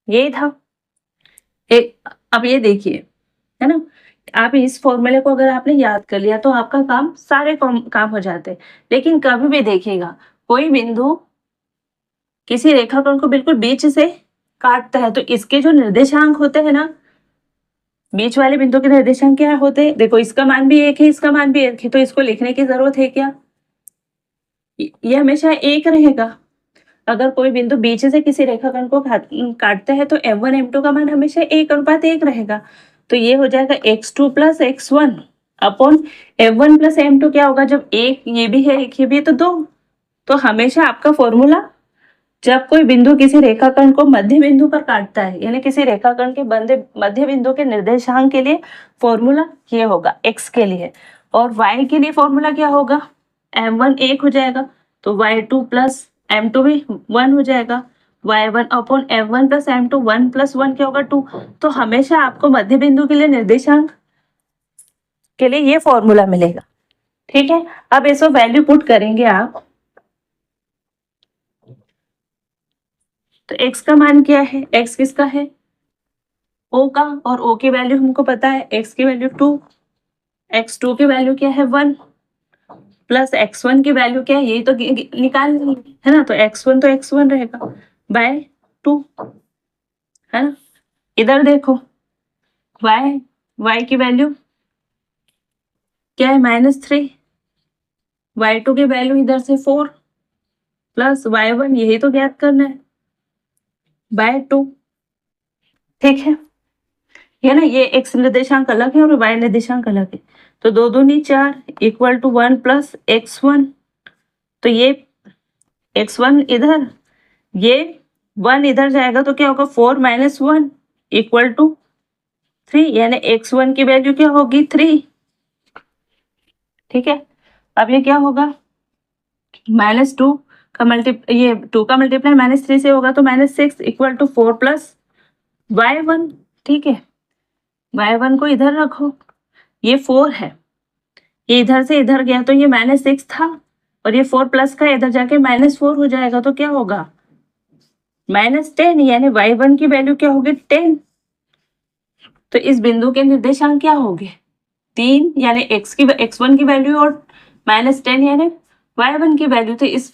यही था। अब ये देखिए, है ना, आप इस फॉर्मूले को अगर आपने याद कर लिया तो आपका काम सारे काम हो जाते हैं। लेकिन कभी भी देखिएगा, कोई बिंदु किसी रेखाखंड को बिल्कुल बीच से काटता है तो इसके जो निर्देशांक होते हैं ना, बीच वाले बिंदु के निर्देशांक क्या होते हैं? देखो, इसका मान भी एक है, इसका मान भी एक है, तो इसको लिखने की जरूरत है क्या? ये हमेशा एक रहेगा। अगर कोई बिंदु बीच से किसी रेखाखंड को काटता है तो m1 m2 का मान हमेशा 1:1 रहेगा। तो ये हो जाएगा x2 + x1 upon m1 + m2 क्या होगा? जब एक ये भी है, एक ये भी है, तो 2। तो हमेशा आपका फॉर्मूला, जब कोई बिंदु किसी रेखाखंड को मध्य बिंदु पर काटता है, यानी किसी रेखाखंड के मध्य बिंदु के निर्देशांक के लिए फॉर्मूला ये होगा x के लिए, और y के लिए फॉर्मूला क्या होगा? m1 1 हो जाएगा, तो y2 + m2 भी 1 हो जाएगा। y1 अपॉन m1 + m2, 1 + 1 क्या होगा? 2। तो हमेशा आपको मध्य बिंदु के लिए निर्देशांक के लिए ये फॉर्मूला मिलेगा। ठीक है, अब इसको वैल्यू पुट करेंगे आप, तो x का मान क्या है? x किसका है? O का, और O की वैल्यू हमको पता है, x की वैल्यू 2, x2 की वैल्यू क्या है? 1 प्लस x1 की वैल्यू क्या है? यही तो निकाल है ना, तो x1 तो x1 रहेगा बाय 2, है ना। इधर देखो, y की वैल्यू क्या है? -3, y2 की वैल्यू इधर से 4 प्लस y1, यही तो ज्ञात करना है, बाय 2। ठीक है ना, ये x निर्देशांक अलग है और y निर्देशांक अलग है, तो 2 दूनी 4 = 1 प्लस x1, तो ये x1 इधर, ये 1 इधर जाएगा तो क्या होगा? 4 - 1 = 3, यानी x1 की वैल्यू क्या होगी? 3। ठीक है, अब ये क्या होगा? -2 का ये 2 का मल्टीप्लाई -3 से होगा तो -6 = 4 प्लस y1। ठीक है, y1 को इधर रखो, ये 4 है, ये इधर से इधर गया तो ये -6 था, और ये 4 प्लस का इधर जाके -4 हो जाएगा, तो क्या होगा? -10, यानी y1 की वैल्यू क्या होगी? 10। तो इस बिंदु के निर्देशांक क्या होंगे? 3, यानी x1 की वैल्यू, और -10 यानी y1 की वैल्यू। तो इस